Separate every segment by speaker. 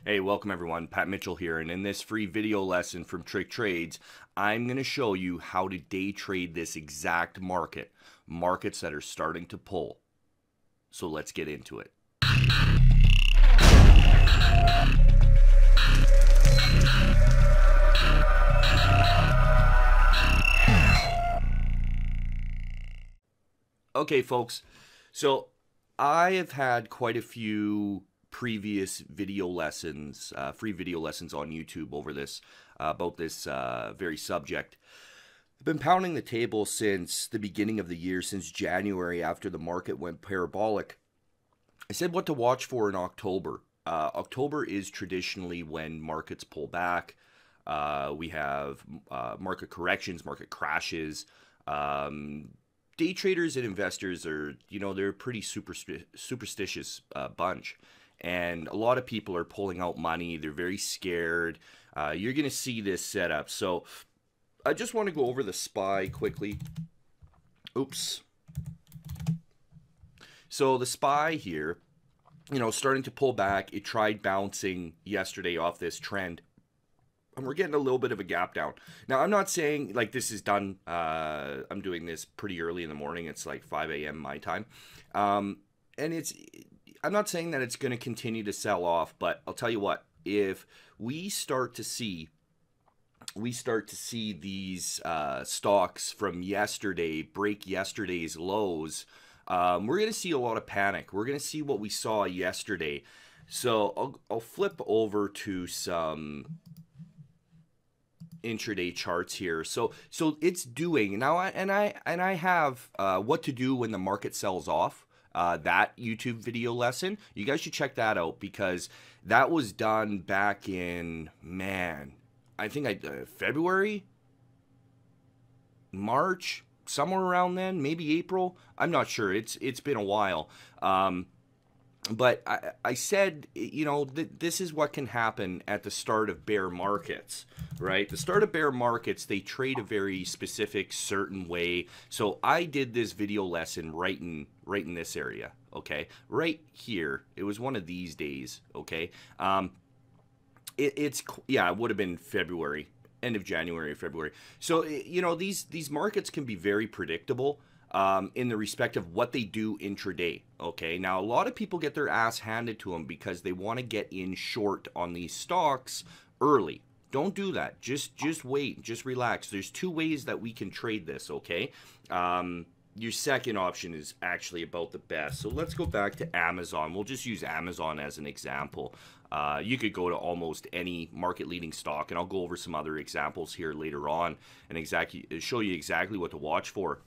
Speaker 1: Hey, welcome everyone. Pat Mitchell here, and in this free video lesson from TrickTrades, I'm going to show you how to day trade this exact markets that are starting to pull. So let's get into it. Okay, folks, so I have had quite a few previous video lessons, free video lessons on YouTube over this, about this very subject. I've been pounding the table since the beginning of the year, since January after the market went parabolic. I said what to watch for in October. October is traditionally when markets pull back. We have market corrections, market crashes. Day traders and investors are, they're a pretty superstitious bunch. And a lot of people are pulling out money. They're very scared. You're going to see this setup. So I just want to go over the SPY quickly. Oops. So the SPY here, starting to pull back. It tried bouncing yesterday off this trend. And we're getting a little bit of a gap down. Now, I'm not saying like this is done. I'm doing this pretty early in the morning. It's like 5 a.m. my time. And I'm not saying that it's going to continue to sell off, but I'll tell you what, if we start to see these stocks from yesterday break yesterday's lows, we're going to see a lot of panic. We're going to see what we saw yesterday. So I'll flip over to some intraday charts here. So it's doing now, and I have what to do when the market sells off. That YouTube video lesson, you guys should check that out, because that was done back in, I think February, March, somewhere around then, maybe April. I'm not sure. It's been a while. But I said, this is what can happen at the start of bear markets, right? The start of bear markets, they trade a very specific, certain way. So I did this video lesson right in this area, okay? Right here. It was one of these days, okay? It would have been February, end of January or February. So, these markets can be very predictable. In the respect of what they do intraday. Okay, now a lot of people get their ass handed to them because they want to get in short on these stocks early. Don't do that. Just wait. Just relax. There's two ways that we can trade this. Okay. Your second option is actually about the best. So let's go back to Amazon. We'll just use Amazon as an example. You could go to almost any market-leading stock, and I'll go over some other examples here later on and show you exactly what to watch for.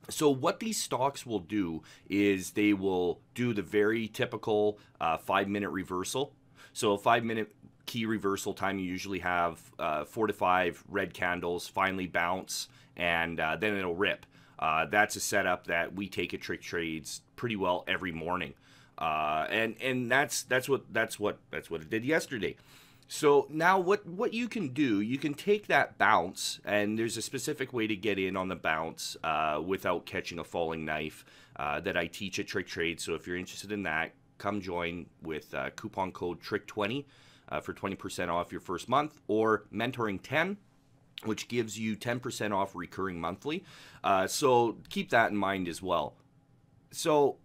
Speaker 1: So what these stocks will do is they will do the very typical 5-minute reversal. So a 5-minute key reversal time, you usually have 4 to 5 red candles, finally bounce, and then it'll rip. That's a setup that we take at TrickTrades pretty well every morning, and that's what it did yesterday. So now what you can do, you can take that bounce, and there's a specific way to get in on the bounce without catching a falling knife that I teach at TrickTrades. So if you're interested in that, come join with coupon code TRICK20 for 20% off your first month, or Mentoring 10, which gives you 10% off recurring monthly. So keep that in mind as well. So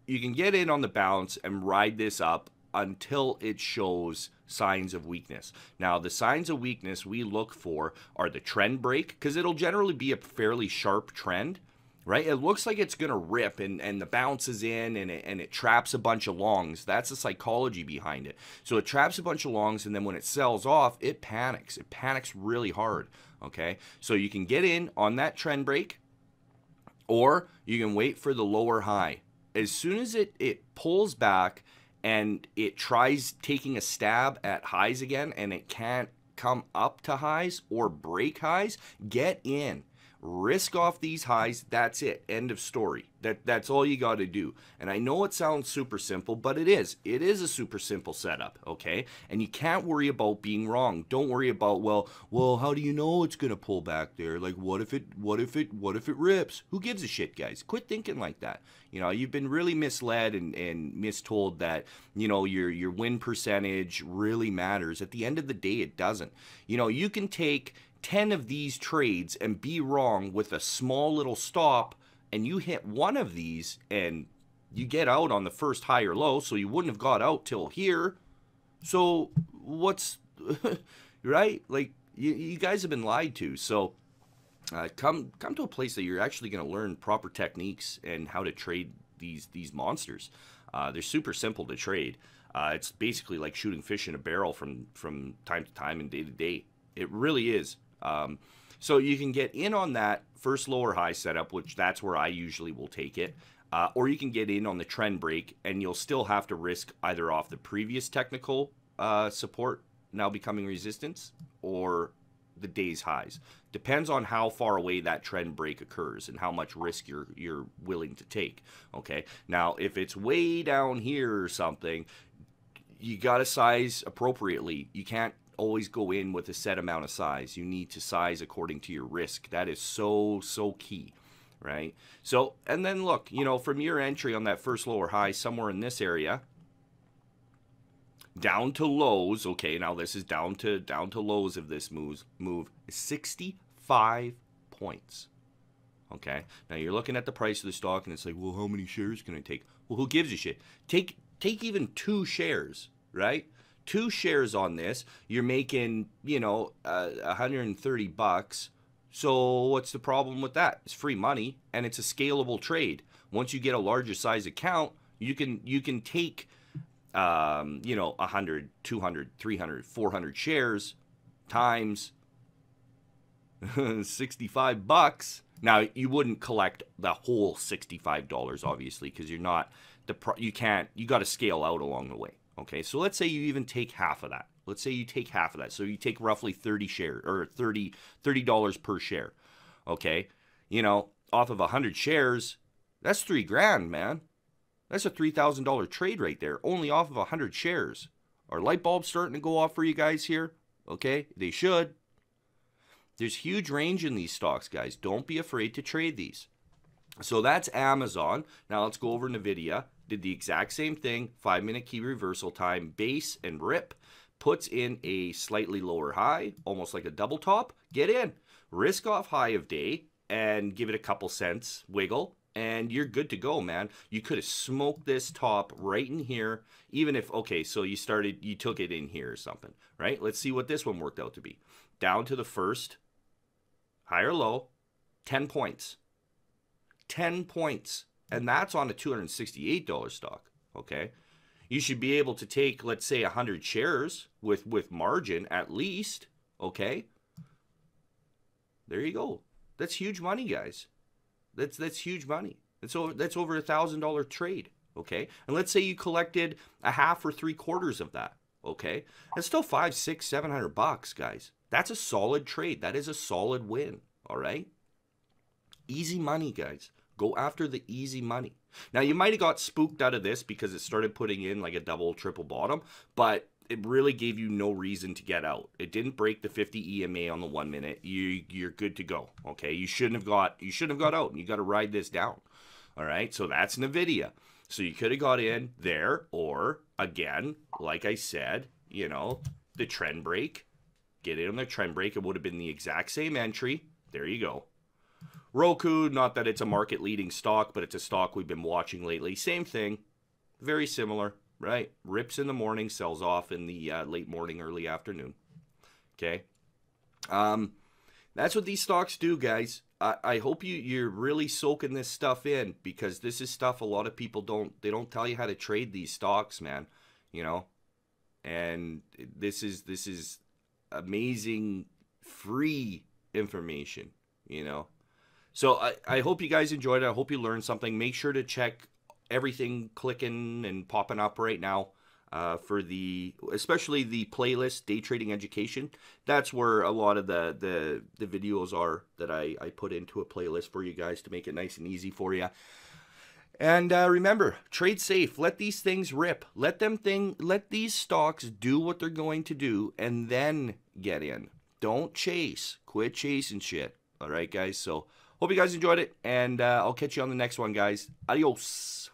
Speaker 1: you can get in on the bounce and ride this up until it shows signs of weakness. Now, the signs of weakness we look for are the trend break, because it'll generally be a fairly sharp trend, right? It looks like it's going to rip, and the bounce is in, and it traps a bunch of longs. That's the psychology behind it. So it traps a bunch of longs, and then when it sells off, it panics. It panics really hard, okay? So you can get in on that trend break, or you can wait for the lower high. As soon as it pulls back and it tries taking a stab at highs again, and it can't come up to highs or break highs, get in. risk off these highs. That's it. End of story. That's all you got to do. And I know it sounds super simple, but it is. It is a super simple setup, okay? And you can't worry about being wrong. Don't worry about, well, how do you know it's going to pull back there? Like, what if it rips? Who gives a shit, guys? Quit thinking like that. You know, you've been really misled and mistold that, you know, your win percentage really matters. At the end of the day, it doesn't. You know, you can take 10 of these trades and be wrong with a small little stop, and you hit one of these and you get out on the first high or low, so you wouldn't have got out till here. So what's right? Like, you guys have been lied to. So come to a place that you're actually going to learn proper techniques and how to trade these monsters. They're super simple to trade. It's basically like shooting fish in a barrel from time to time and day to day. It really is. So you can get in on that first lower high setup, which that's where I usually will take it. Or you can get in on the trend break, and you'll still have to risk either off the previous technical support now becoming resistance, or the day's highs. Depends on how far away that trend break occurs and how much risk you're willing to take. Okay. Now, if it's way down here or something, you got to size appropriately. You can't always go in with a set amount of size. You need to size according to your risk. That is so key, right? So, and then look, you know, from your entry on that first lower high, somewhere in this area, down to lows. Okay, now this is down to lows of this move is 65 points. Okay, now you're looking at the price of the stock, and it's like, well, how many shares can I take? Well, who gives a shit? Take even 2 shares, right? 2 shares on this, you're making, you know, $130. So what's the problem with that? It's free money, and it's a scalable trade. Once you get a larger size account, you can take, you know, 100, 200, 300, 400 shares times $65. Now, you wouldn't collect the whole $65, obviously, because you're not you got to scale out along the way. Okay, so let's say you even take half of that. Let's say you take half of that. So you take roughly 30 shares, or $30 per share. Okay, you know, off of 100 shares, that's $3,000, man. That's a $3,000 trade right there, only off of 100 shares. Are light bulbs starting to go off for you guys here? Okay, they should. There's huge range in these stocks, guys. Don't be afraid to trade these. So that's Amazon. Now let's go over NVIDIA. Did the exact same thing. 5-minute key reversal time, base and rip. Puts in a slightly lower high, almost like a double top. Get in. Risk off high of day and give it a couple cents wiggle, and you're good to go, man. You could have smoked this top right in here, even if, okay, so you took it in here or something, right? Let's see what this one worked out to be. Down to the first, high or low, 10 points. 10 points. And that's on a $268 stock, okay? You should be able to take, let's say, 100 shares with margin at least, okay? There you go. That's huge money, guys. That's huge money. That's over $1,000 trade, okay? And let's say you collected a half or 3/4 of that, okay? That's still $500, $600, $700, guys. That's a solid trade. That is a solid win, all right? Easy money, guys. Go after the easy money. Now, you might have got spooked out of this because it started putting in like a double, triple bottom, but it really gave you no reason to get out. It didn't break the 50 EMA on the 1 minute. You're good to go. Okay, you shouldn't have got out, and you got to ride this down. All right, so that's NVIDIA. So you could have got in there, or again, like I said, you know, the trend break. Get in on the trend break. It would have been the exact same entry. There you go. Roku, not that it's a market leading stock, but it's a stock we've been watching lately. Same thing, very similar, right? Rips in the morning, sells off in the late morning, early afternoon. Okay, that's what these stocks do, guys. I hope you're really soaking this stuff in, because this is stuff a lot of people don't tell you how to trade these stocks, man. You know, and this is amazing free information. You know. So I hope you guys enjoyed it. I hope you learned something. Make sure to check everything clicking and popping up right now. for especially the playlist Day Trading Education. That's where a lot of the videos are that I put into a playlist for you guys to make it nice and easy for you. And remember, trade safe. Let these things rip. Let these stocks do what they're going to do, and then get in. Don't chase. Quit chasing shit. All right, guys. So hope you guys enjoyed it, and I'll catch you on the next one, guys. Adios.